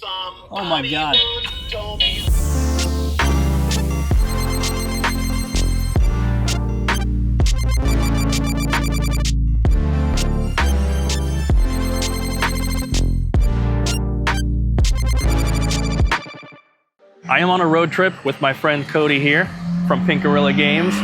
Oh my god. I am on a road trip with my friend Cody here from Pink Gorilla Games,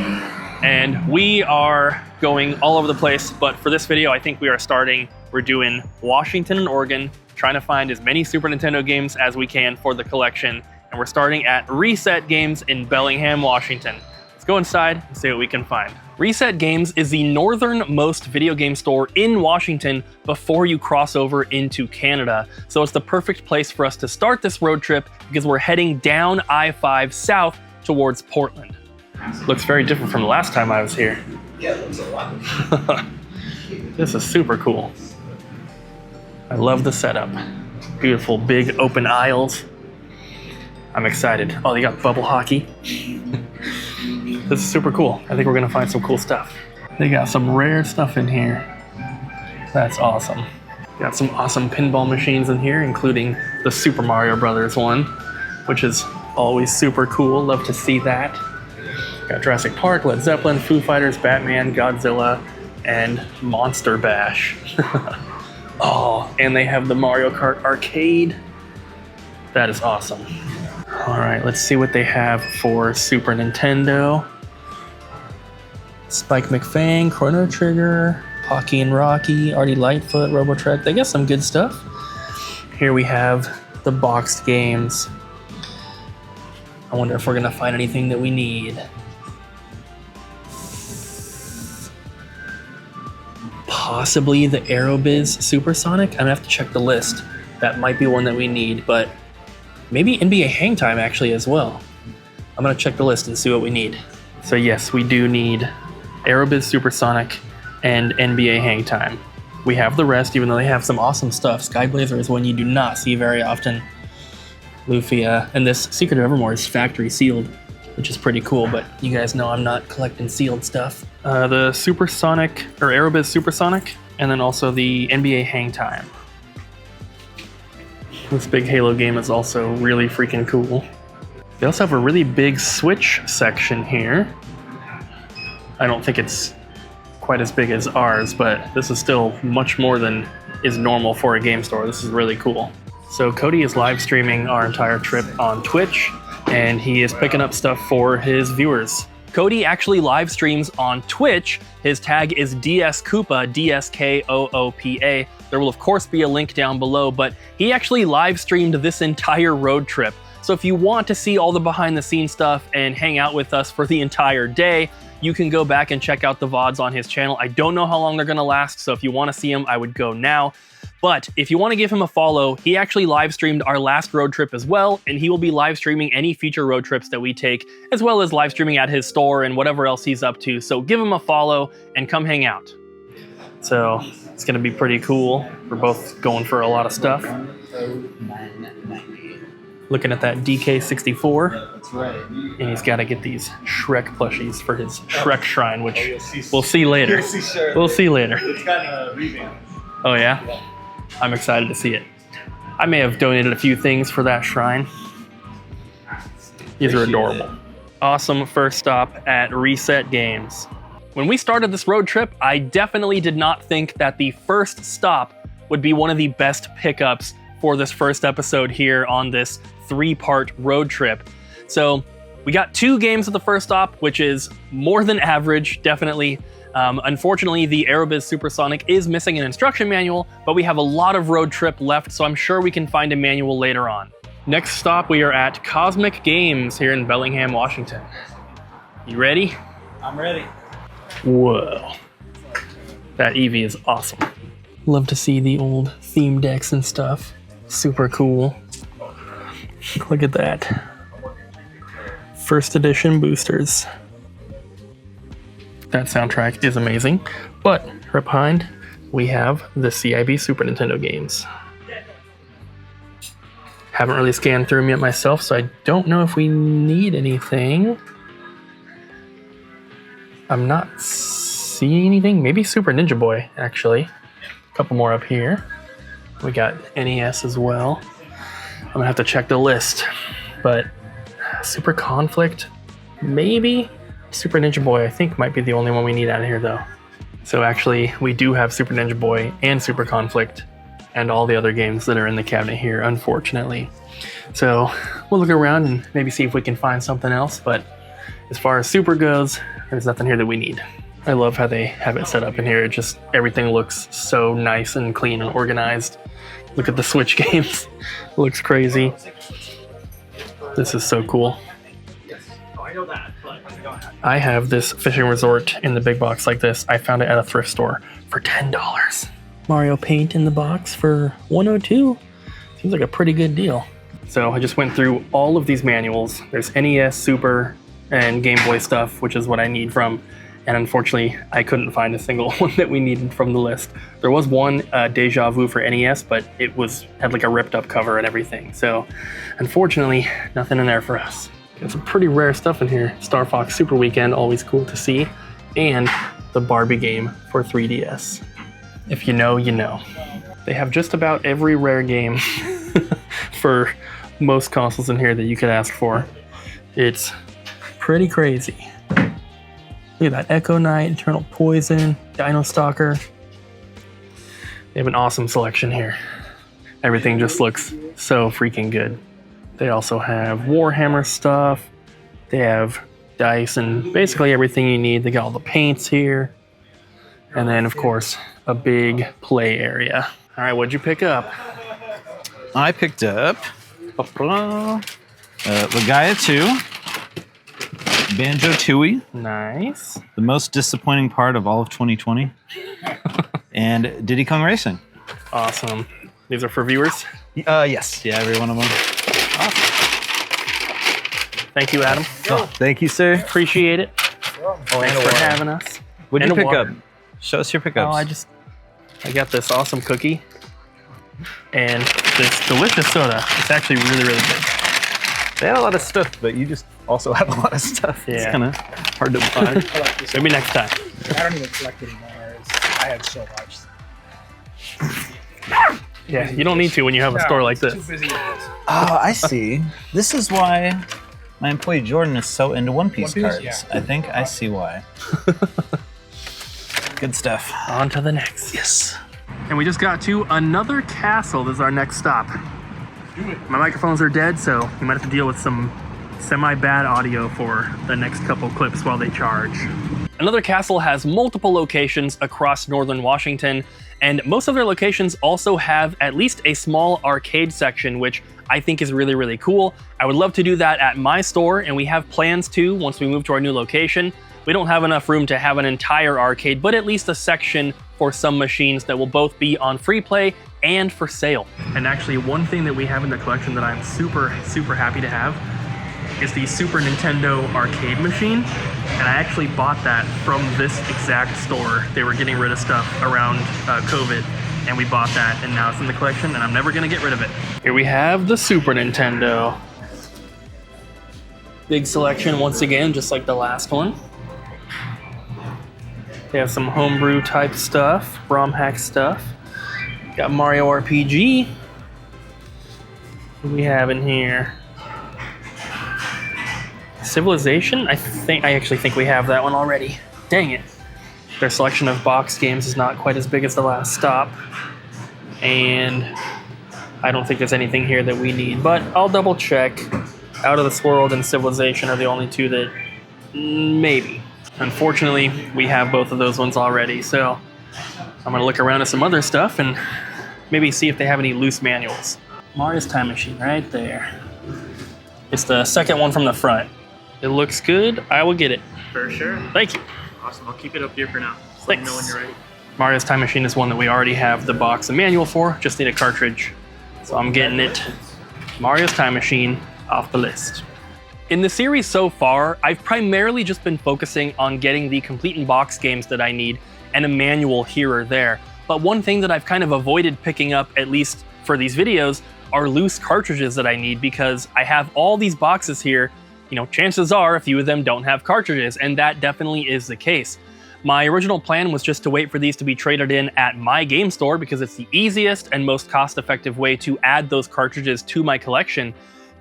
and we are going all over the place, but for this video I think we're doing Washington and Oregon, trying to find as many Super Nintendo games as we can for the collection, and we're starting at Reset Games in Bellingham, Washington. Let's go inside and see what we can find. Reset Games is the northernmost video game store in Washington before you cross over into Canada. So it's the perfect place for us to start this road trip because we're heading down I-5 south towards Portland. Looks very different from the last time I was here. Yeah, it looks a lot. This is super cool. I love the setup. Beautiful big open aisles. I'm excited. Oh, they got bubble hockey. This is super cool. I think we're gonna find some cool stuff. They got some rare stuff in here. That's awesome. Got some awesome pinball machines in here, including the Super Mario Brothers one, which is always super cool. Love to see that. Got Jurassic Park, Led Zeppelin, Foo Fighters, Batman, Godzilla, and Monster Bash. Oh, and they have the Mario Kart arcade. That is awesome. All right, let's see what they have for Super Nintendo. Spike McFang, Chrono Trigger, Pocky and Rocky, Artie Lightfoot, Robotrek. They got some good stuff. Here we have the boxed games. I wonder if we're gonna find anything that we need. Possibly the Aerobiz Supersonic. I'm gonna have to check the list. That might be one that we need, but maybe NBA Hang Time actually as well. I'm gonna check the list and see what we need. So yes, we do need Aerobiz Supersonic and NBA Hang Time. We have the rest, even though they have some awesome stuff. Skyblazer is one you do not see very often. Lufia, and this Secret of Evermore is factory sealed, which is pretty cool, but you guys know I'm not collecting sealed stuff. The Supersonic, or Aerobiz Supersonic, and then also the NBA Hang Time. This big Halo game is also really freaking cool. They also have a really big Switch section here. I don't think it's quite as big as ours, but this is still much more than is normal for a game store. This is really cool. So Cody is live streaming our entire trip on Twitch, and he is picking up stuff for his viewers. Cody actually live streams on Twitch. His tag is DSKoopa, DSKOOPA. There will of course be a link down below, but he actually live streamed this entire road trip. So if you want to see all the behind the scenes stuff and hang out with us for the entire day, you can go back and check out the VODs on his channel. I don't know how long they're gonna last, so if you wanna see them, I would go now. But if you wanna give him a follow, he actually live streamed our last road trip as well, and he will be live streaming any future road trips that we take, as well as live streaming at his store and whatever else he's up to. So give him a follow and come hang out. So it's gonna be pretty cool. We're both going for a lot of stuff. Looking at that DK64. That's right. And he's got to get these Shrek plushies for his Shrek shrine, which we'll see later. We'll see later. It's got a revamp. Oh yeah? I'm excited to see it. I may have donated a few things for that shrine. These are adorable. Awesome first stop at Reset Games. When we started this road trip, I definitely did not think that the first stop would be one of the best pickups for this first episode here on this 3-part road trip. So we got 2 games at the first stop, which is more than average, definitely. Unfortunately, the Aerobiz Supersonic is missing an instruction manual, but we have a lot of road trip left, so I'm sure we can find a manual later on. Next stop, we are at Cosmic Games here in Bellingham, Washington. You ready? I'm ready. Whoa. That Eevee is awesome. Love to see the old theme decks and stuff. Super cool. Look at that. First edition boosters. That soundtrack is amazing. But right behind, we have the CIB Super Nintendo games. Haven't really scanned through them yet myself, so I don't know if we need anything. I'm not seeing anything. Maybe Super Ninja Boy, actually. A couple more up here. We got NES as well. gonna have to check the list, but Super Conflict, maybe? Super Ninja Boy, I think might be the only one we need out of here though. So actually, we do have Super Ninja Boy and Super Conflict and all the other games that are in the cabinet here, unfortunately. So we'll look around and maybe see if we can find something else, but as far as Super goes, there's nothing here that we need. I love how they have it set up in here. It just, everything looks so nice and clean and organized. Look at the Switch games. It looks crazy. This is so cool. I have this fishing resort in the big box like this. I found it at a thrift store for $10. Mario Paint in the box for $102. Seems like a pretty good deal. So I just went through all of these manuals. There's NES, Super, and Game Boy stuff, which is what I need from. And unfortunately, I couldn't find a single one that we needed from the list. There was one Deja Vu for NES, but it had like a ripped up cover and everything. So unfortunately, nothing in there for us. Got some pretty rare stuff in here. Star Fox Super Weekend, always cool to see. And the Barbie game for 3DS. If you know, you know. They have just about every rare game for most consoles in here that you could ask for. It's pretty crazy. Look at that, Echo Knight, Eternal Poison, Dino Stalker. They have an awesome selection here. Everything just looks so freaking good. They also have Warhammer stuff. They have dice and basically everything you need. They got all the paints here. And then, of course, a big play area. All right, what'd you pick up? I picked up Legaia 2. Banjo-Tooie. Nice. The most disappointing part of all of 2020. And Diddy Kong Racing. Awesome. These are for viewers? Yes. Yeah, every one of them. Awesome. Thank you, Adam. Oh, thank you, sir. Appreciate it. Thanks for having us. What'd you And a pick up? water. Show us your pickups. Oh, I got this awesome cookie and this delicious soda. It's actually really, really good. They had a lot of stuff, but you just also have a lot of stuff. Yeah. It's kind of hard to find. Maybe next time. I don't even collect anymore. I had so much. Yeah, you don't need to when you have a store like Too this. busy with this. Oh, I see. This is why my employee Jordan is so into One Piece cards. Yeah. I think I see why. Good stuff. On to the next. Yes. And we just got to another castle. This is our next stop. My microphones are dead, so you might have to deal with some semi-bad audio for the next couple clips while they charge. Another castle has multiple locations across northern Washington, and most of their locations also have at least a small arcade section, which I think is really, really cool. I would love to do that at my store, and we have plans to once we move to our new location. We don't have enough room to have an entire arcade, but at least a section for some machines that will both be on free play and for sale. And actually, one thing that we have in the collection that I'm super, super happy to have is the Super Nintendo arcade machine. And I actually bought that from this exact store. They were getting rid of stuff around COVID, and we bought that, and now it's in the collection, and I'm never gonna get rid of it. Here we have the Super Nintendo. Big selection once again, just like the last one. They have some homebrew type stuff, ROM hack stuff. Got Mario RPG. What do we have in here? Civilization? I actually think we have that one already. Dang it. Their selection of box games is not quite as big as the last stop. And I don't think there's anything here that we need, but I'll double check. Out of This World and Civilization are the only two that maybe. Unfortunately, we have both of those ones already, so I'm gonna look around at some other stuff and maybe see if they have any loose manuals. Mario's Time Machine right there. It's the second one from the front. It looks good. I will get it. For sure. Thank you. Awesome. I'll keep it up here for now. Just let me Thanks. know when you're ready. Mario's Time Machine is one that we already have the box and manual for. Just need a cartridge. So I'm getting it. Mario's Time Machine off the list. In the series so far, I've primarily just been focusing on getting the complete in box games that I need and a manual here or there. But one thing that I've kind of avoided picking up, at least for these videos, are loose cartridges that I need, because I have all these boxes here. You know, chances are a few of them don't have cartridges, and that definitely is the case. My original plan was just to wait for these to be traded in at my game store because it's the easiest and most cost-effective way to add those cartridges to my collection.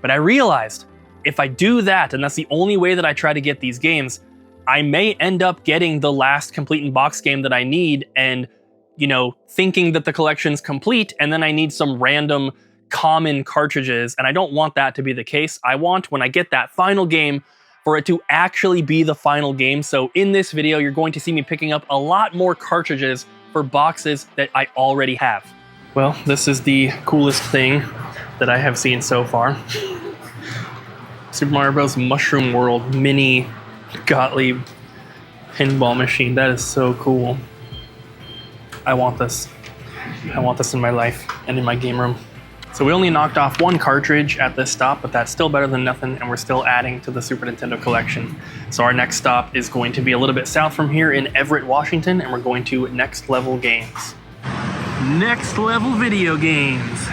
But I realized if I do that, and that's the only way that I try to get these games, I may end up getting the last complete in box game that I need and, you know, thinking that the collection's complete, and then I need some random common cartridges, and I don't want that to be the case. I want, when I get that final game, for it to actually be the final game. So in this video, you're going to see me picking up a lot more cartridges for boxes that I already have. Well, this is the coolest thing that I have seen so far. Super Mario Bros. Mushroom World mini Gottlieb pinball machine. That is so cool. I want this. I want this in my life and in my game room. So we only knocked off one cartridge at this stop, but that's still better than nothing, and we're still adding to the Super Nintendo collection. So our next stop is going to be a little bit south from here in Everett, Washington, and we're going to Next Level Games. Next Level Video Games.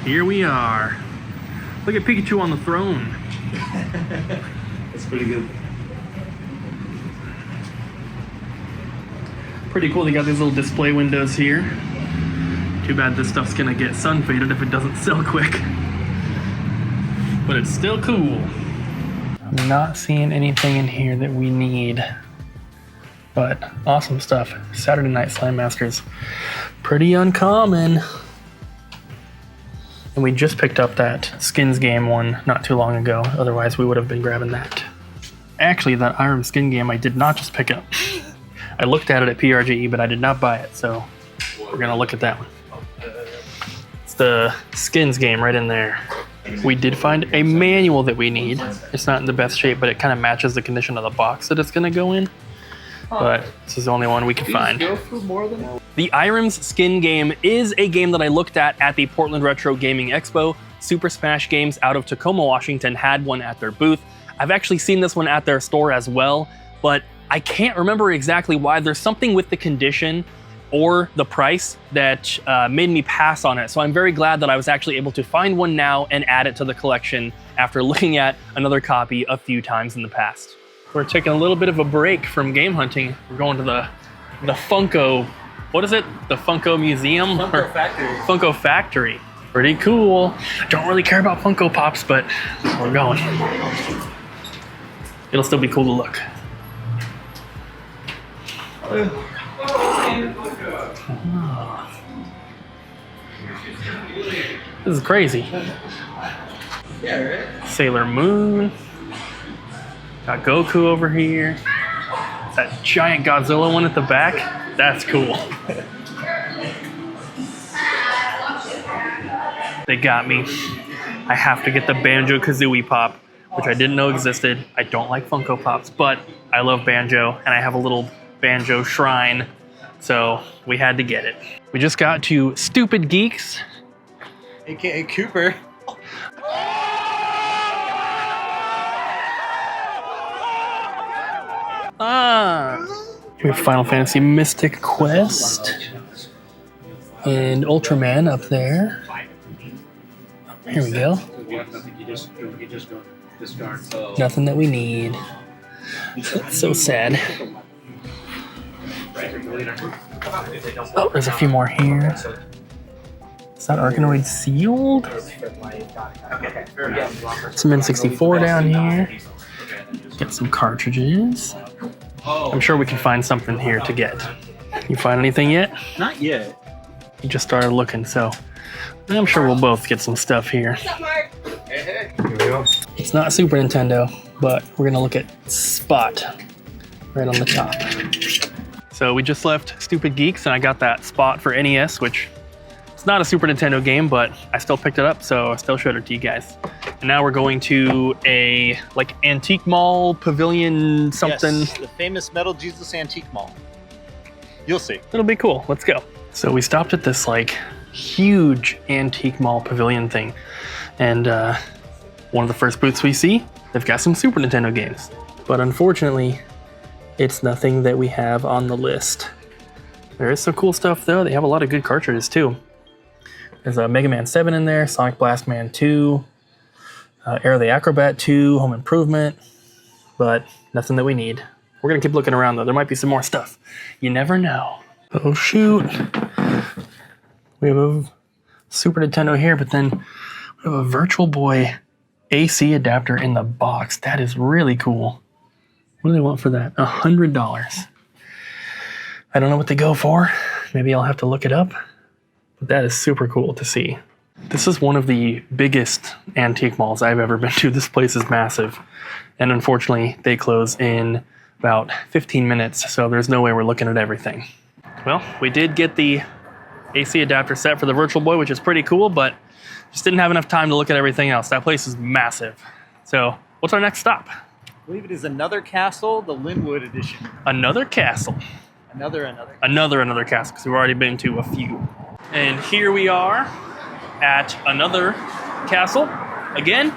Here we are. Look at Pikachu on the throne. That's pretty good. Pretty cool. They got these little display windows here. Too bad this stuff's gonna get sun faded if it doesn't sell quick. But it's still cool. I'm not seeing anything in here that we need. But awesome stuff. Saturday Night Slam Masters. Pretty uncommon. And we just picked up that Skins game one not too long ago. Otherwise we would have been grabbing that. Actually, that Iron Skin game I did not just pick up. I looked at it at PRGE, but I did not buy it, so we're gonna look at that one. It's the Skins game right in there. We did find a manual that we need. It's not in the best shape, but it kind of matches the condition of the box that it's gonna go in. But this is the only one we could find. The Irem's Skin game is a game that I looked at the Portland Retro Gaming Expo. Super Smash Games out of Tacoma, Washington had one at their booth. I've actually seen this one at their store as well, but I can't remember exactly why. There's something with the condition or the price that made me pass on it. So I'm very glad that I was actually able to find one now and add it to the collection after looking at another copy a few times in the past. We're taking a little bit of a break from game hunting. We're going to the Funko, what is it? The Funko Museum? Funko Factory. Funko Factory. Pretty cool. Don't really care about Funko Pops, but we're going. It'll still be cool to look. This is crazy. Yeah, right? Sailor Moon. Got Goku over here. That giant Godzilla one at the back. That's cool. They got me. I have to get the Banjo-Kazooie Pop, which I didn't know existed. I don't like Funko Pops, but I love Banjo, and I have a little Banjo shrine, so we had to get it. We just got to Stupid Geeks. AKA Cooper. We have Final Fantasy Mystic Quest and Ultraman up there. Here we go. Nothing that we need. That's so sad. Oh, there's a few more here. Is that Arkanoid sealed? Some N64 down here. Get some cartridges. I'm sure we can find something here to get. You find anything yet? Not yet. You just started looking, so I'm sure we'll both get some stuff here. It's not Super Nintendo, but we're gonna look at Spot right on the top. So we just left Stupid Geeks and I got that Spot for NES, which it's not a Super Nintendo game, but I still picked it up, so I still showed it to you guys. And now we're going to a like antique mall, pavilion, something. Yes, the famous Metal Jesus Antique Mall. You'll see. It'll be cool. Let's go. So we stopped at this like huge antique mall pavilion thing. And one of the first booths we see, they've got some Super Nintendo games. But unfortunately, it's nothing that we have on the list. There is some cool stuff though. They have a lot of good cartridges too. There's a Mega Man 7 in there, Sonic Blast Man 2, Air the Acrobat 2, Home Improvement, but nothing that we need. We're gonna keep looking around though. There might be some more stuff. You never know. Oh shoot. We have a Super Nintendo here, but then we have a Virtual Boy AC adapter in the box. That is really cool. What do they want for that? $100. I don't know what they go for. Maybe I'll have to look it up. But that is super cool to see. This is one of the biggest antique malls I've ever been to. This place is massive. And unfortunately, they close in about 15 minutes, so there's no way we're looking at everything. Well, we did get the AC adapter set for the Virtual Boy, which is pretty cool, but just didn't have enough time to look at everything else. That place is massive. So what's our next stop? I believe it is another castle, the Lynwood edition. Another castle. Another castle, because we've already been to a few. And here we are at another castle again.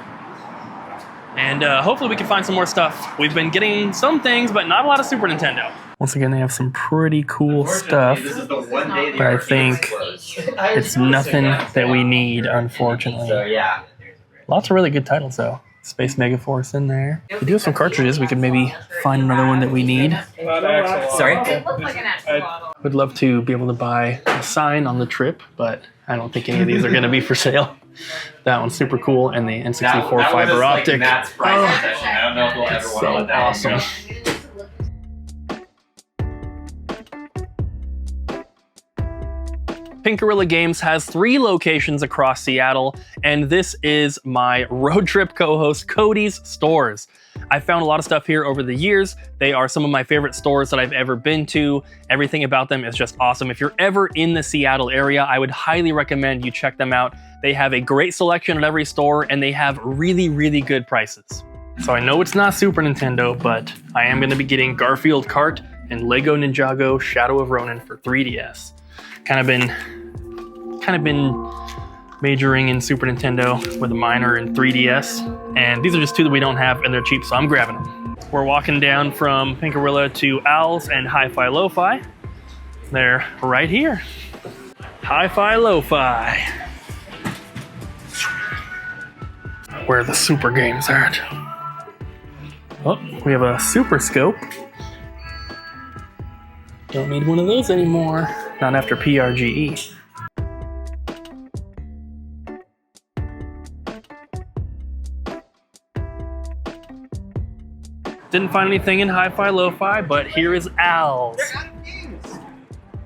And hopefully we can find some more stuff. We've been getting some things, but not a lot of Super Nintendo. Once again, they have some pretty cool stuff, but I think it's nothing that we need, unfortunately. So yeah. Lots of really good titles, though. Space Megaforce in there. We do have some cartridges. We could maybe find another one that we need. Sorry? Would love to be able to buy a sign on the trip, but I don't think any of these are going to be for sale. That one's super cool, and the N64 fiber optic. Matt's price session. I don't know if we'll ever want to let that awesome. one go. Pinkarilla Games has 3 locations across Seattle, and this is my road trip co-host Cody's stores. I found a lot of stuff here over the years. They are some of my favorite stores that I've ever been to. Everything about them is just awesome. If you're ever in the Seattle area, I would highly recommend you check them out. They have a great selection at every store, and they have really, really good prices. So I know it's not Super Nintendo, but I am going to be getting Garfield Kart and Lego Ninjago Shadow of Ronin for 3DS. Kind of been majoring in Super Nintendo with a minor in 3DS, and these are just 2 that we don't have, and they're cheap, so I'm grabbing them. We're walking down from Pinkarilla to Owl's and Hi-Fi Lo-Fi. They're right here. Hi-Fi Lo-Fi. Where the super games are at. Oh, we have a Super Scope. Don't need one of those anymore. Not after PRGE. Didn't find anything in Hi-Fi Lo-Fi, but here is Al's.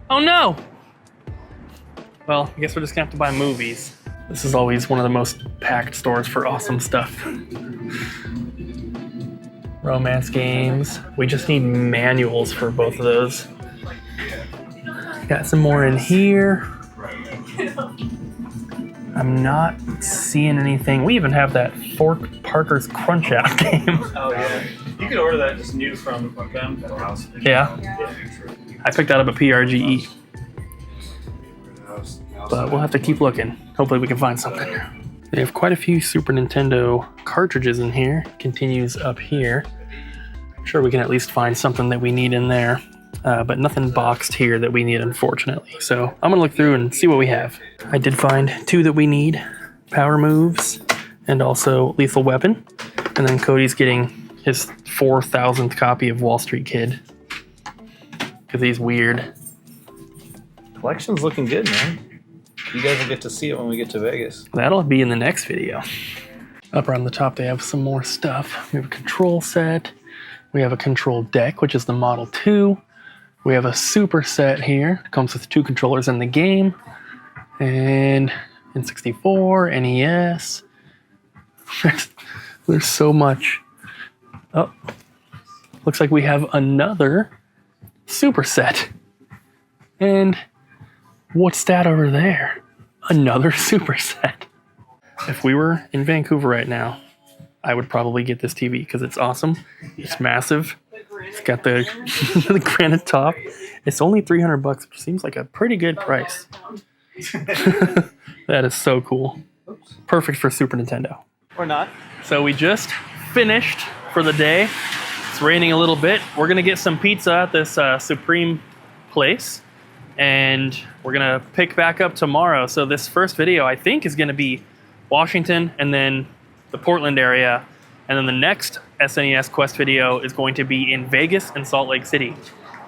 Oh no! Well, I guess we're just gonna have to buy movies. This is always one of the most packed stores for awesome stuff. Romance games. We just need manuals for both of those. Got some more in here. I'm not seeing anything. We even have that Fork Parker's Crunch Out game. Oh yeah. You could order that just new from them. Yeah. I picked that up at PRGE. But we'll have to keep looking. Hopefully we can find something. They have quite a few Super Nintendo cartridges in here. Continues up here. I'm sure we can at least find something that we need in there. But nothing boxed here that we need, unfortunately. So I'm gonna look through and see what we have. I did find 2 that we need. Power Moves and also Lethal Weapon. And then Cody's getting his 4,000th copy of Wall Street Kid. Because he's weird. Collection's looking good, man. You guys will get to see it when we get to Vegas. That'll be in the next video. Up around the top, they have some more stuff. We have a control set. We have a control deck, which is the Model 2. We have a super set here. It comes with 2 controllers in the game. And N64, NES. There's so much. Oh, looks like we have another super set. And what's that over there? Another super set. If we were in Vancouver right now, I would probably get this TV because it's awesome. It's massive. It's got the, the granite top. It's only $300, which seems like a pretty good price. That is so cool. Perfect for Super Nintendo. Or not. So we just finished for the day. It's raining a little bit. We're gonna get some pizza at this Supreme place, and we're gonna pick back up tomorrow. So this first video, I think, is gonna be Washington and then the Portland area, And then the next SNES Quest video is going to be in Vegas and Salt Lake City.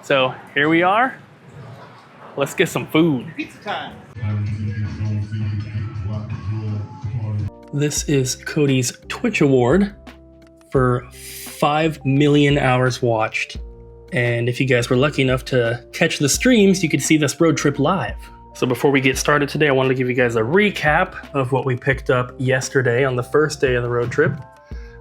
So here we are. Let's get some food. Pizza time. This is Cody's Twitch award for 5 million hours watched. And if you guys were lucky enough to catch the streams, you could see this road trip live. So before we get started today, I wanted to give you guys a recap of what we picked up yesterday on the first day of the road trip.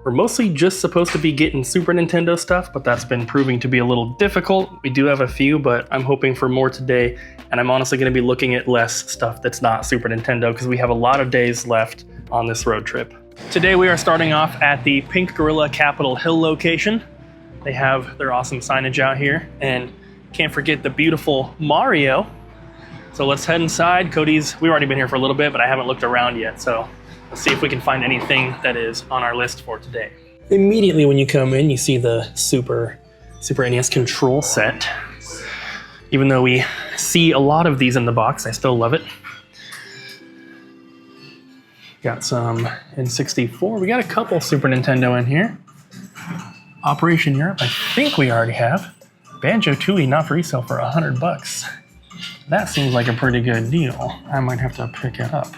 We're mostly just supposed to be getting Super Nintendo stuff, but that's been proving to be a little difficult. We do have a few, but I'm hoping for more today. And I'm honestly going to be looking at less stuff that's not Super Nintendo because we have a lot of days left on this road trip. Today we are starting off at the Pink Gorilla Capitol Hill location. They have their awesome signage out here, and can't forget the beautiful Mario. So let's head inside. We've already been here for a little bit, but I haven't looked around yet. So let's see if we can find anything that is on our list for today. Immediately when you come in, you see the Super NES control set. Even though we see a lot of these in the box, I still love it. Got some N64. We got a couple Super Nintendo in here. Operation Europe, I think we already have. Banjo-Tooie, not for resale, for $100. That seems like a pretty good deal. I might have to pick it up.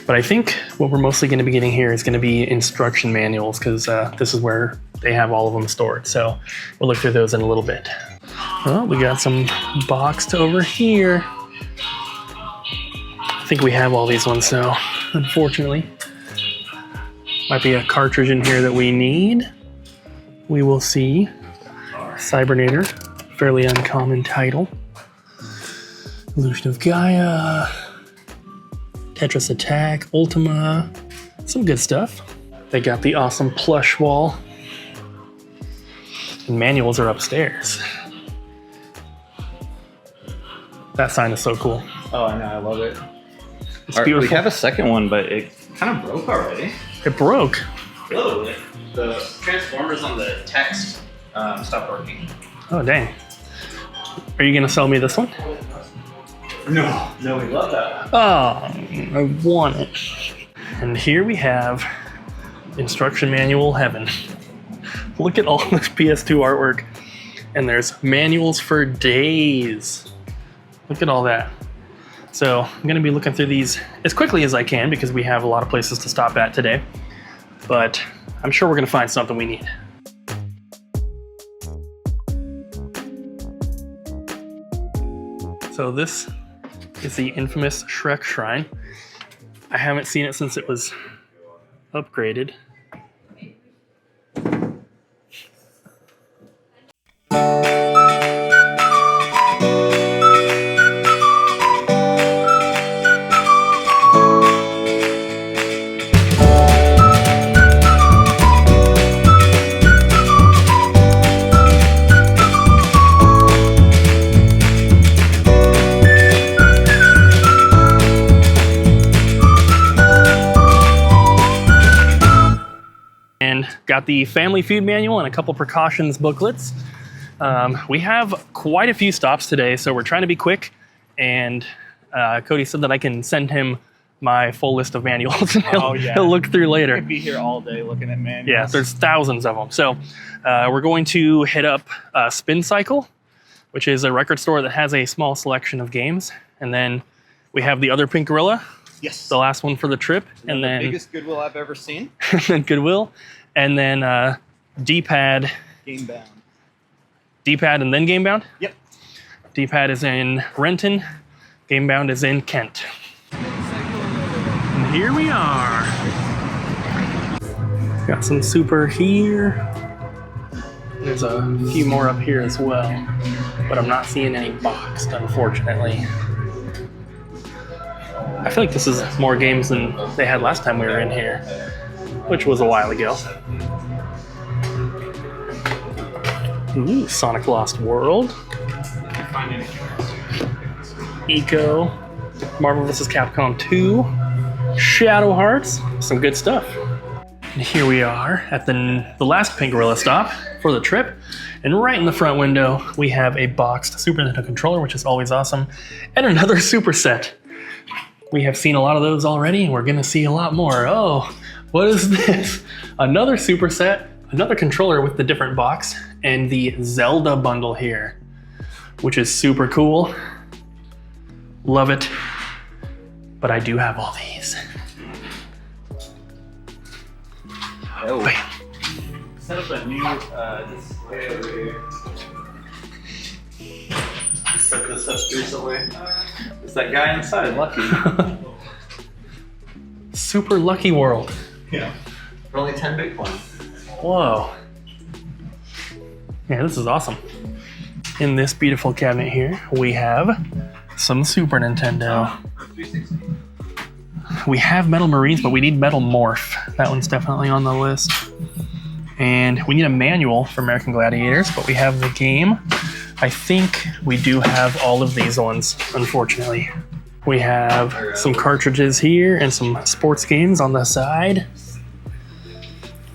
But I think what we're mostly going to be getting here is going to be instruction manuals, because this is where they have all of them stored. So we'll look through those in a little bit. Well, we got some boxed over here. I think we have all these ones, so unfortunately. Might be a cartridge in here that we need. We will see. Cybernator, fairly uncommon title. Illusion of Gaia. Tetris Attack, Ultima. Some good stuff. They got the awesome plush wall. And manuals are upstairs. That sign is so cool. Oh, I know, I love it. It's beautiful. We have a second one, but it kind of broke already. It broke. A little bit. The transformers on the text stopped working. Oh, dang. Are you going to sell me this one? No, we love that. Oh, I want it. And here we have instruction manual heaven. Look at all this PS2 artwork. And there's manuals for days. Look at all that. So I'm going to be looking through these as quickly as I can because we have a lot of places to stop at today. But I'm sure we're going to find something we need. So this is the infamous Shrek Shrine. I haven't seen it since it was upgraded. Got the Family Feud manual and a couple precautions booklets. We have quite a few stops today, so we're trying to be quick. And Cody said that I can send him my full list of manuals and he'll look through later. I'd be here all day looking at manuals. Yeah, there's thousands of them. So we're going to hit up Spin Cycle, which is a record store that has a small selection of games. And then we have the other Pink Gorilla. Yes. The last one for the trip. And then the biggest Goodwill I've ever seen. and then Goodwill. And then D-pad. Gamebound. D-pad and then Gamebound? Yep. D-pad is in Renton. Gamebound is in Kent. And here we are. Got some Super here. There's a few more up here as well. But I'm not seeing any boxed, unfortunately. I feel like this is more games than they had last time we were in here, which was a while ago. Ooh, Sonic Lost World. Eco. Marvel vs. Capcom 2. Shadow Hearts. Some good stuff. And here we are at the last Pink Gorilla stop for the trip. And right in the front window, we have a boxed Super Nintendo controller, which is always awesome, and another Super set. We have seen a lot of those already, and we're going to see a lot more. Oh, What is this? Another superset, another controller with the different box, and the Zelda bundle here, which is super cool. Love it. But I do have all these. Oh. Bam. Set up a new display over here. Set this up recently. It's that guy inside, Lucky. Super Lucky World. Yeah. For only 10 Bitcoin. Whoa. Yeah, this is awesome. In this beautiful cabinet here, we have some Super Nintendo. We have Metal Marines, but we need Metal Morph. That one's definitely on the list. And we need a manual for American Gladiators, but we have the game. I think we do have all of these ones, unfortunately. We have some cartridges here and some sports games on the side.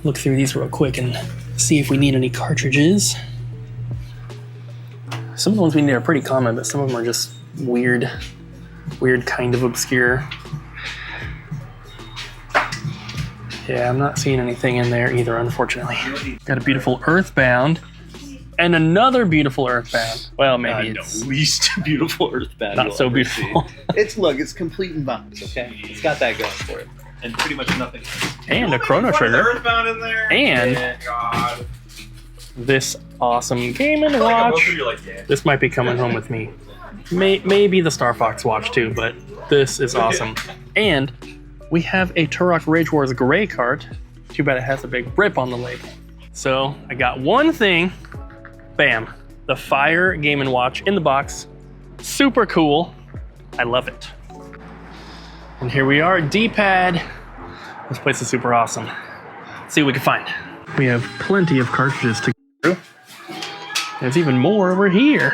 Look through these real quick and see if we need any cartridges. Some of the ones we need are pretty common, but some of them are just weird kind of obscure. Yeah, I'm not seeing anything in there either, unfortunately. Got a beautiful Earthbound and another beautiful Earthbound. Well, maybe it's the least beautiful Earthbound. not so beautiful. It's complete in box, okay? It's got that going for it. And pretty much nothing else. And a Chrono Trigger. Earthbound in there. And God. this awesome Game & Both Watch. of you like, yeah. This might be coming home with me. Maybe the Star Fox watch too, but this is awesome. And we have a Turok Rage Wars Gray cart. Too bad it has a big rip on the label. So I got one thing. Bam. The Fire Game & Watch in the box. Super cool. I love it. And here we are, D-pad. This place is super awesome. Let's see what we can find. We have plenty of cartridges to go through. There's even more over here.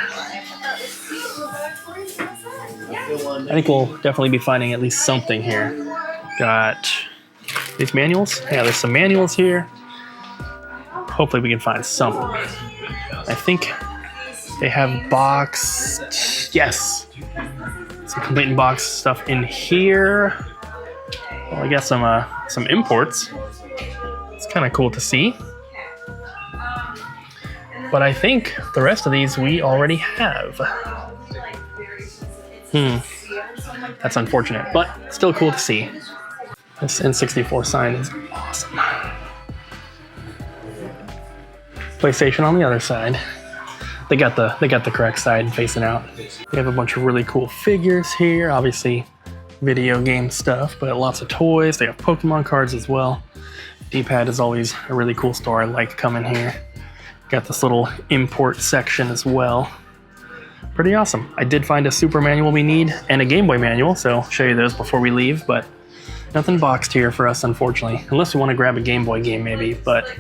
I think we'll definitely be finding at least something here. Got these manuals. Yeah, there's some manuals here. Hopefully we can find some. I think they have boxed, yes, some complete in box stuff in here. Well, I got some imports. It's kind of cool to see. But I think the rest of these we already have. That's unfortunate, but still cool to see. This N64 sign is awesome. PlayStation on the other side. They got the correct side facing out. We have a bunch of really cool figures here, obviously video game stuff, but lots of toys. They have Pokemon cards as well. D-pad is always a really cool store. I like coming here. Got this little import section as well. Pretty awesome. I did find a Super manual we need and a Game Boy manual, so I'll show you those before we leave, but nothing boxed here for us, unfortunately. Unless we want to grab a Game Boy game maybe, but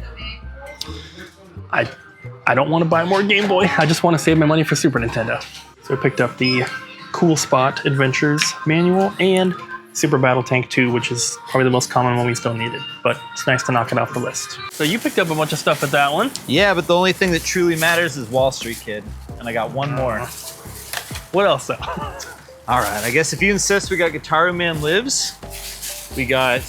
I don't want to buy more Game Boy. I just want to save my money for Super Nintendo. So I picked up the Cool Spot Adventures manual and Super Battle Tank 2, which is probably the most common one we still needed, but it's nice to knock it off the list. So you picked up a bunch of stuff at that one. Yeah, but the only thing that truly matters is Wall Street Kid. And I got one more. What else though? All right, I guess if you insist, we got Guitar Man Lives. We got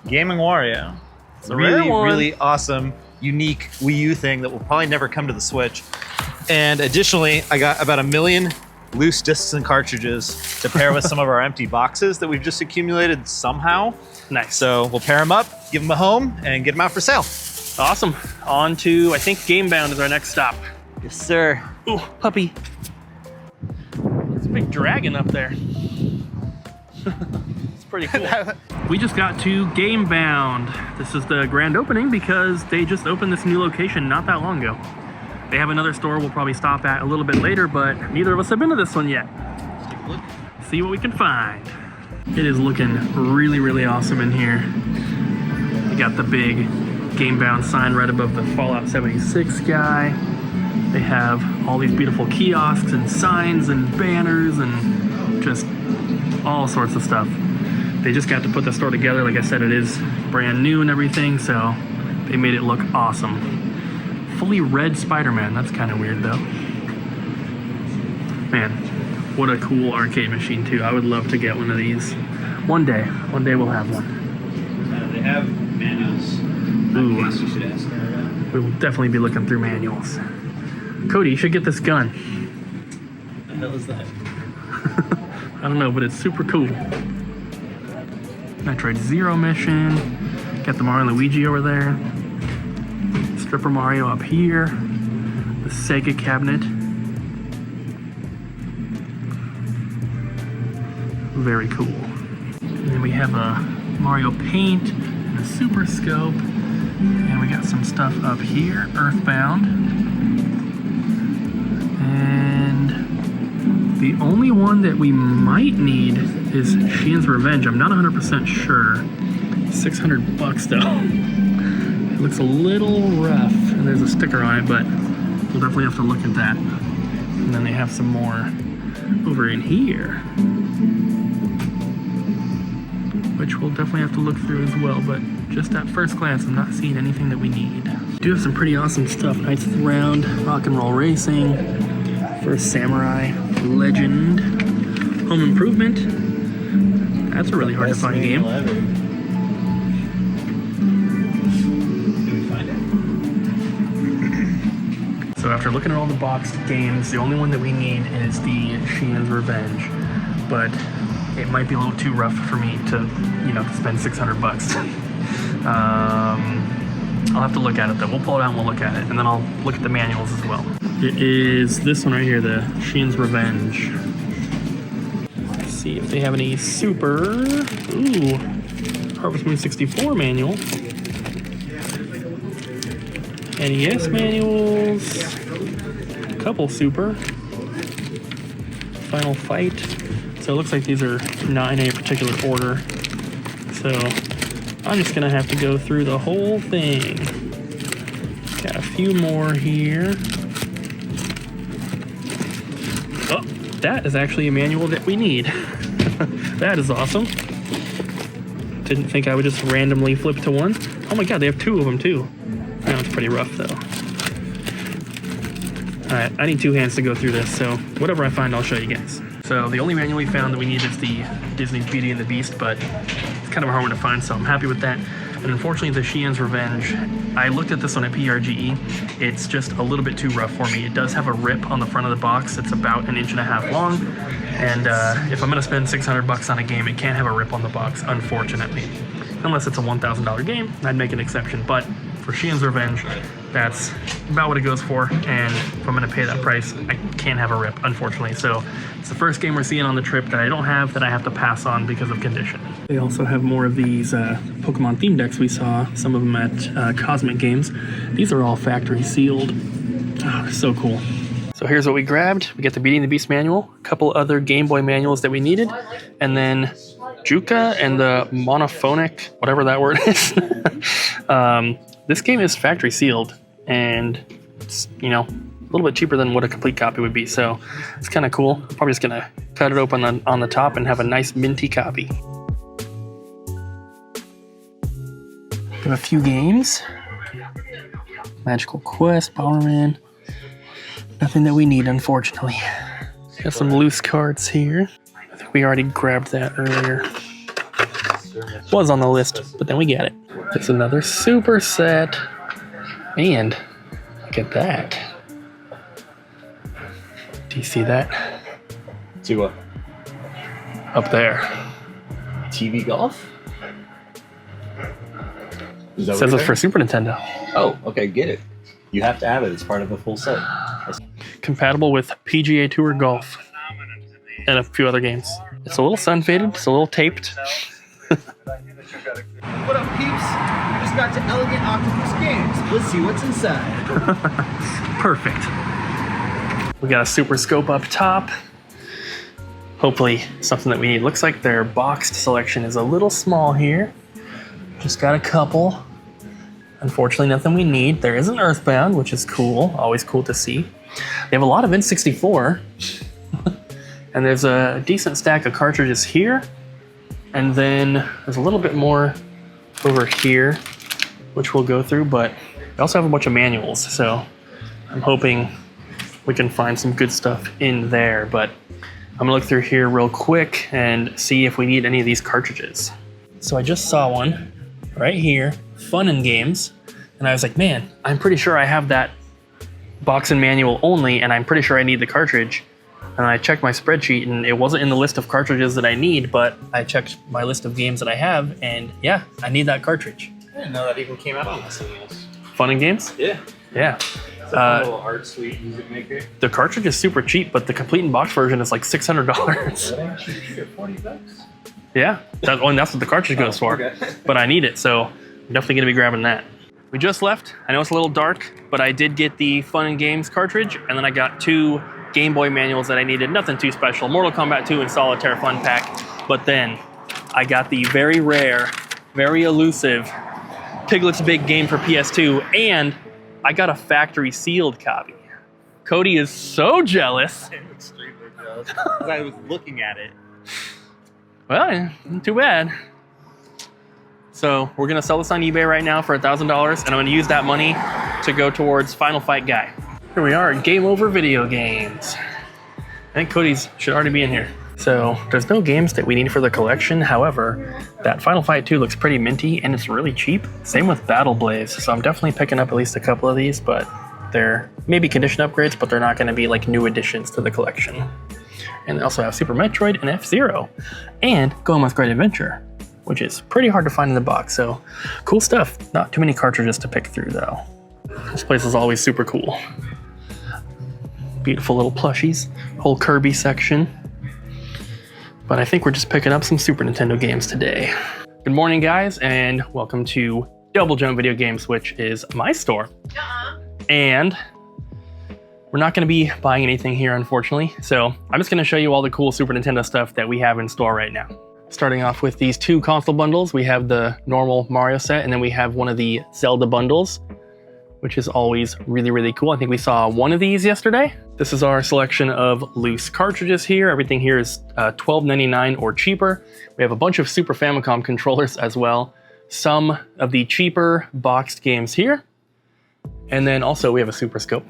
Gaming Wario. It's a rare really, one. really awesome, unique Wii U thing that will probably never come to the Switch. And additionally, I got about 1 million loose discs and cartridges to pair with some of our empty boxes that we've just accumulated somehow. Nice. So we'll pair them up, give them a home, and get them out for sale. Awesome. On to, I think Gamebound is our next stop. Yes, sir. Ooh, puppy. There's a big dragon up there. It's pretty cool. We just got to Gamebound. This is the grand opening because they just opened this new location not that long ago. They have another store we'll probably stop at a little bit later, but neither of us have been to this one yet. Take a look, see what we can find. It is looking really, really awesome in here. You got the big Gamebound sign right above the Fallout 76 guy. They have all these beautiful kiosks and signs and banners and just all sorts of stuff. They just got to put the store together. Like I said, it is brand new and everything, so they made it look awesome. Fully red Spider-Man. That's kind of weird though. Man, what a cool arcade machine too. I would love to get one of these. One day we'll have one. they have manuals. Ooh. I guess you should ask her. We will definitely be looking through manuals. Cody, you should get this gun. What the hell is that? I don't know, but it's super cool. Metroid Zero mission. Got the Mario and Luigi over there. Stripper Mario up here. The Sega cabinet. Very cool. And then we have a Mario Paint and a Super Scope. And we got some stuff up here, Earthbound. And the only one that we might need is Sheehan's Revenge. I'm not 100% sure. $600 though. It looks a little rough, and there's a sticker on it, but we'll definitely have to look at that. And then they have some more over in here, which we'll definitely have to look through as well, but just at first glance, I'm not seeing anything that we need. We do have some pretty awesome stuff. Knights of the Round, Rock and Roll Racing, First Samurai, Legend, Home Improvement. That's a really hard to find game. Did we find it? So after looking at all the boxed games, the only one that we need is the Sheehan's Revenge, but it might be a little too rough for me to, spend $600. I'll have to look at it though. We'll pull it out and we'll look at it, and then I'll look at the manuals as well. It is this one right here, the Sheehan's Revenge. Let's see if they have any super. Ooh, Harvest Moon 64 manual. NES manuals. A couple super. Final Fight. So it looks like these are not in any particular order. So I'm just gonna have to go through the whole thing. Got a few more here. Oh, that is actually a manual that we need. That is awesome. Didn't think I would just randomly flip to one. Oh my god, they have two of them too. That one's pretty rough though. Alright, I need two hands to go through this, so whatever I find, I'll show you guys. So the only manual we found that we need is the Disney's Beauty and the Beast, but it's kind of a hard one to find, so I'm happy with that. And unfortunately, the Sheehan's Revenge, I looked at this one at PRGE. It's just a little bit too rough for me. It does have a rip on the front of the box. It's about 1.5 inches long, and if I'm gonna spend $600 on a game, it can't have a rip on the box, unfortunately. Unless it's a $1,000 game, I'd make an exception, but for Sheehan's Revenge, that's about what it goes for, and if I'm gonna pay that price, I can't have a rip, unfortunately. So it's the first game we're seeing on the trip that I don't have, that I have to pass on because of condition. They also have more of these Pokemon theme decks. We saw some of them at Cosmic Games. These are all factory sealed. Oh, they're so cool. So here's what we grabbed. We got the Beauty and the Beast manual, a couple other Game Boy manuals that we needed, and then Juka and the monophonic, whatever that word is. This game is factory sealed, and it's, a little bit cheaper than what a complete copy would be, so it's kind of cool. I'm probably just gonna cut it open on the top and have a nice minty copy. We have a few games. Magical Quest, Bomberman. Nothing that we need, unfortunately. Got some loose cards here. I think we already grabbed that earlier. Was on the list, but then we get it. There's another super set. And look at that. Do you see that? See what? Up there. TV golf? Is that It says what it's for Super Nintendo. Oh, okay, get it. You have to have it. It's part of a full set. Compatible with PGA Tour Golf and a few other games. It's a little sun faded, it's a little taped. What up, peeps? We just got to Elegant Octopus Games. Let's see what's inside. Perfect. We got a Super Scope up top. Hopefully something that we need. Looks like their boxed selection is a little small here. Just got a couple. Unfortunately, nothing we need. There is an Earthbound, which is cool. Always cool to see. They have a lot of N64. And there's a decent stack of cartridges here. And then there's a little bit more over here, which we'll go through, but we also have a bunch of manuals. So I'm hoping we can find some good stuff in there, but I'm gonna look through here real quick and see if we need any of these cartridges. So I just saw one. right here, Fun and Games. And I was like, man, I'm pretty sure I have that box and manual only, and I'm pretty sure I need the cartridge. And I checked my spreadsheet, and it wasn't in the list of cartridges that I need, but I checked my list of games that I have, and yeah, I need that cartridge. I didn't know that even came out on the SNES. Fun and Games? Yeah. Yeah. It's a fun little art suite music maker. The cartridge is super cheap, but the complete in box version is like $600. $40. Yeah, that's what the cartridge goes for. Okay. But I need it, so I'm definitely gonna be grabbing that. We just left. I know it's a little dark, but I did get the Fun and Games cartridge, and then I got 2 Game Boy manuals that I needed. Nothing too special. Mortal Kombat 2 and Solitaire Fun Pack. But then I got the very rare, very elusive Piglet's Big Game for PS2, and I got a factory sealed copy. Cody is so jealous. I'm extremely jealous. I was looking at it. Well, too bad. So we're gonna sell this on eBay right now for $1,000, and I'm gonna use that money to go towards Final Fight Guy. Here we are at Game Over Video Games. I think Cody's should already be in here. So there's no games that we need for the collection. However, that Final Fight 2 looks pretty minty and it's really cheap. Same with Battle Blaze. So I'm definitely picking up at least a couple of these, but they're maybe condition upgrades, but they're not gonna be like new additions to the collection. And they also have Super Metroid and F-Zero and Going with Great Adventure, which is pretty hard to find in the box. So cool stuff. Not too many cartridges to pick through though. This place is always super cool. Beautiful little plushies, whole Kirby section. But I think we're just picking up some Super Nintendo games today. Good morning, guys, and welcome to Double Jump Video Games, which is my store. And we're not going to be buying anything here, unfortunately. So I'm just going to show you all the cool Super Nintendo stuff that we have in store right now. Starting off with these 2 console bundles. We have the normal Mario set, and then we have one of the Zelda bundles, which is always really, really cool. I think we saw one of these yesterday. This is our selection of loose cartridges here. Everything here is $12.99 or cheaper. We have a bunch of Super Famicom controllers as well. Some of the cheaper boxed games here. And then also we have a Super Scope.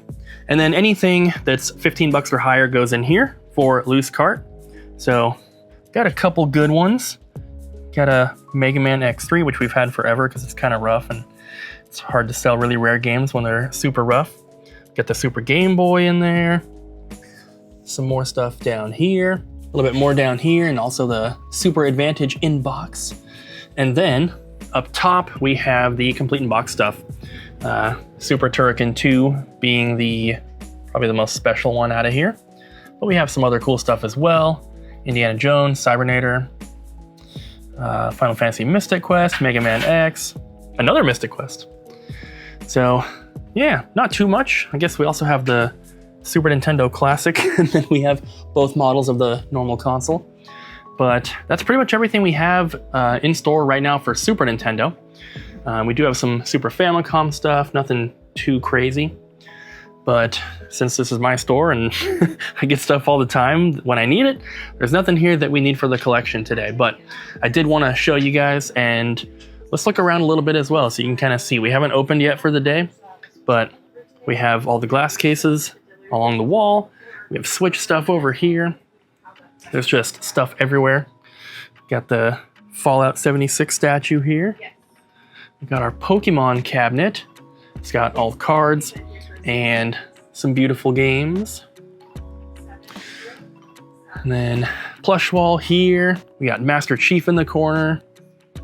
And then anything that's 15 bucks or higher goes in here for loose cart. So got a couple good ones. Got a Mega Man X3, which we've had forever because it's kind of rough and it's hard to sell really rare games when they're super rough. Got the Super Game Boy in there. Some more stuff down here. A little bit more down here, and also the Super Advantage in-box. And then up top, we have the complete in-box stuff. Super Turrican 2 being probably the most special one out of here. But we have some other cool stuff as well. Indiana Jones, Cybernator, Final Fantasy Mystic Quest, Mega Man X, another Mystic Quest. So yeah, not too much. I guess we also have the Super Nintendo Classic, and then we have both models of the normal console. But that's pretty much everything we have in store right now for Super Nintendo. We do have some Super Famicom stuff, nothing too crazy. But since this is my store and I get stuff all the time when I need it, there's nothing here that we need for the collection today. But I did want to show you guys, and let's look around a little bit as well so you can kind of see. We haven't opened yet for the day, but we have all the glass cases along the wall. We have Switch stuff over here. There's just stuff everywhere. Got the Fallout 76 statue here. We've got our Pokemon cabinet. It's got all cards and some beautiful games. And then plush wall here. We got Master Chief in the corner.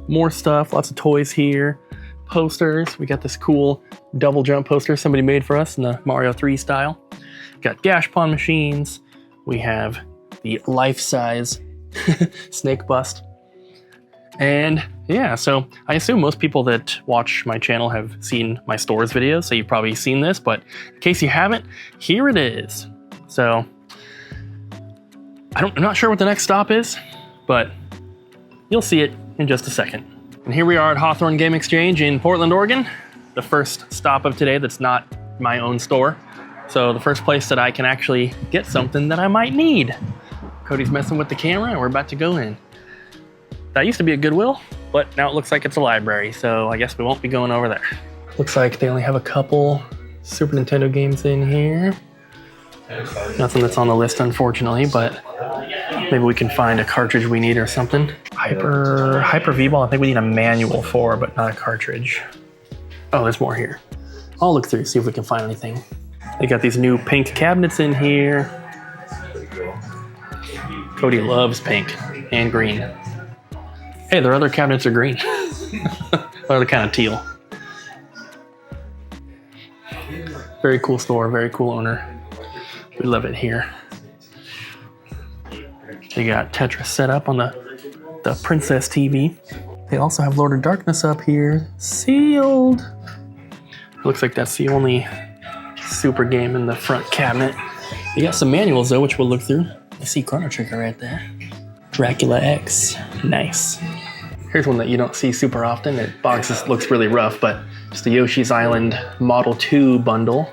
More stuff, lots of toys here. Posters. We got this cool double jump poster somebody made for us in the Mario 3 style. Got Gash Pawn machines. We have the life-size snake bust. And yeah, so I assume most people that watch my channel have seen my stores videos, so you've probably seen this, but in case you haven't, here it is. So I'm not sure what the next stop is, but you'll see it in just a second. And here we are at Hawthorne Game Exchange in Portland, Oregon, the first stop of today that's not my own store. So the first place that I can actually get something that I might need. Cody's messing with the camera and we're about to go in. That used to be a Goodwill, but now it looks like it's a library, so I guess we won't be going over there. Looks like they only have a couple Super Nintendo games in here. Nothing that's on the list, unfortunately, but maybe we can find a cartridge we need or something. I Hyper V-Ball, I think we need a manual for, but not a cartridge. Oh, there's more here. I'll look through, see if we can find anything. They got these new pink cabinets in here. Cody loves pink and green. Hey, their other cabinets are green. Or they're kind of teal. Very cool store, very cool owner. We love it here. They got Tetris set up on the Princess TV. They also have Lord of Darkness up here, sealed. Looks like that's the only super game in the front cabinet. They got some manuals though, which we'll look through. I see Chrono Trigger right there. Dracula X, nice. Here's one that you don't see super often. It box looks really rough, but it's the Yoshi's Island Model 2 bundle,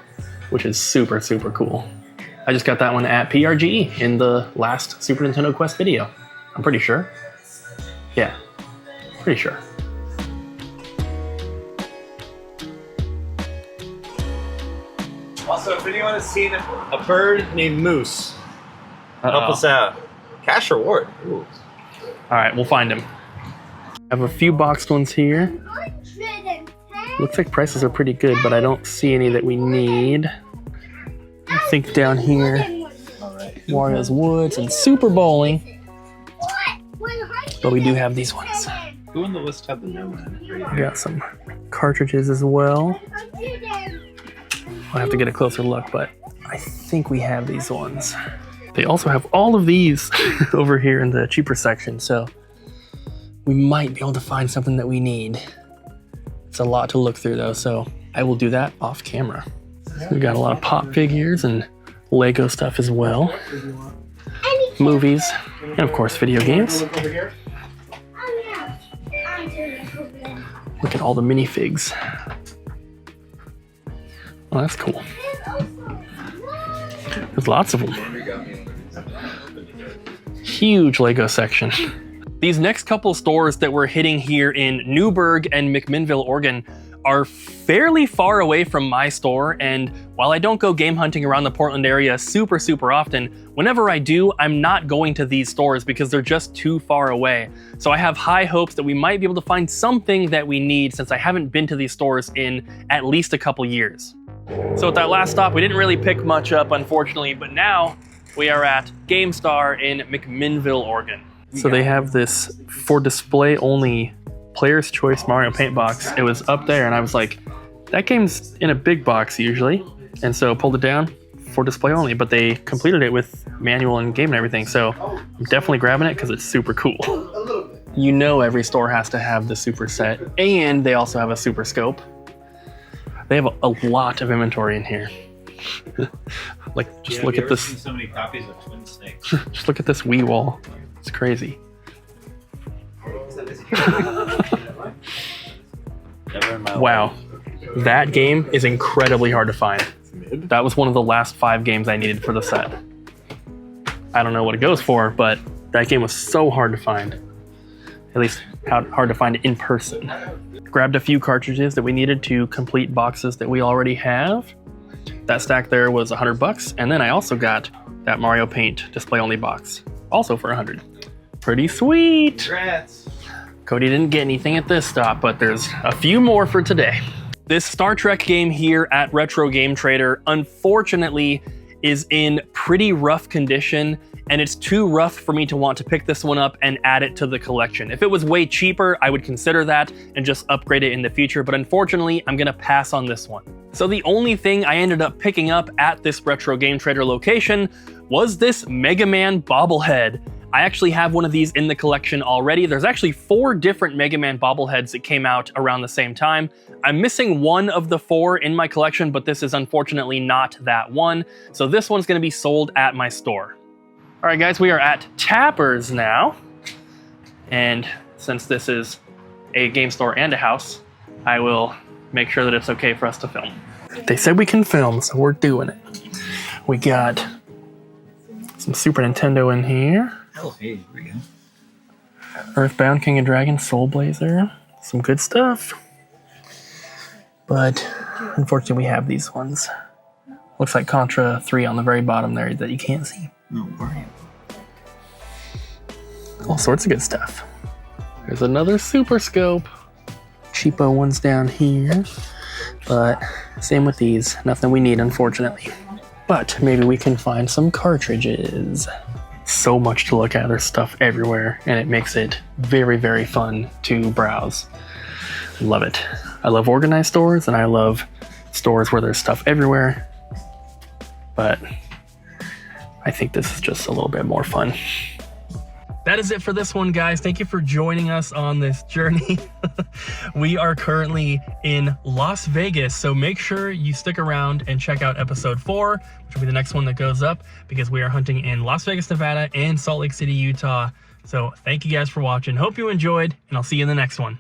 which is super, super cool. I just got that one at PRGE in the last Super Nintendo Quest video. I'm pretty sure. Yeah, pretty sure. Also, if anyone has seen a bird named Moose, help us out. Cash reward. Ooh. All right, we'll find him. I have a few boxed ones here. Looks like prices are pretty good, but I don't see any that we need. I think down here, Wario's Woods and Super Bowling. But we do have these ones. Who on the list had the Nomad? We got some cartridges as well. I'll have to get a closer look, but I think we have these ones. They also have all of these over here in the cheaper section, so we might be able to find something that we need. It's a lot to look through though, so I will do that off camera. We got a lot of pop figures and Lego stuff as well. Movies, and of course video games. Look at all the minifigs. Oh, that's cool. There's lots of them. Huge Lego section. These next couple stores that we're hitting here in Newburgh and McMinnville, Oregon are fairly far away from my store, and while I don't go game hunting around the Portland area super often, whenever I do, I'm not going to these stores because they're just too far away. So I have high hopes that we might be able to find something that we need since I haven't been to these stores in at least a couple years. So at that last stop, we didn't really pick much up, unfortunately, but now we are at GameStar in McMinnville, Oregon. So they have this for display only Player's Choice Mario Paint box. It was up there and I was like, that game's in a big box usually. And so pulled it down for display only, but they completed it with manual and game and everything. So I'm definitely grabbing it because it's super cool. You know every store has to have the super set, and they also have a super scope. They have a lot of inventory in here. Like, just look at this. Seen so many copies of Twin Snakes. Just look at this Wii wall. It's crazy. Wow, that game is incredibly hard to find. That was one of the last 5 games I needed for the set. I don't know what it goes for, but that game was so hard to find. At least hard to find in person. Grabbed a few cartridges that we needed to complete boxes that we already have. That stack there was $100, and then I also got that Mario Paint display only box, also for $100. Pretty sweet. Congrats. Cody didn't get anything at this stop, but there's a few more for today. This Star Trek game here at Retro Game Trader, unfortunately, is in pretty rough condition, and it's too rough for me to want to pick this one up and add it to the collection. If it was way cheaper, I would consider that and just upgrade it in the future, but unfortunately, I'm gonna pass on this one. So the only thing I ended up picking up at this Retro Game Trader location was this Mega Man bobblehead. I actually have one of these in the collection already. There's actually 4 different Mega Man bobbleheads that came out around the same time. I'm missing one of the 4 in my collection, but this is unfortunately not that one. So this one's gonna be sold at my store. All right, guys, we are at Tapper's now. And since this is a game store and a house, I will make sure that it's okay for us to film. They said we can film, so we're doing it. We got some Super Nintendo in here. Oh, hey, here we go. Earthbound, King of Dragons, Soul Blazer. Some good stuff. But unfortunately, we have these ones. Looks like Contra 3 on the very bottom there that you can't see. Oh, Mario. All sorts of good stuff. There's another Super Scope. Cheapo ones down here. But same with these. Nothing we need, unfortunately. But maybe we can find some cartridges. So much to look at. There's stuff everywhere, and it makes it very, very fun to browse. Love it. I love organized stores, and I love stores where there's stuff everywhere. But I think this is just a little bit more fun. That is it for this one, guys. Thank you for joining us on this journey. We are currently in Las Vegas, so make sure you stick around and check out episode 4, which will be the next one that goes up, because we are hunting in Las Vegas, Nevada and Salt Lake City, Utah. So thank you guys for watching. Hope you enjoyed, and I'll see you in the next one.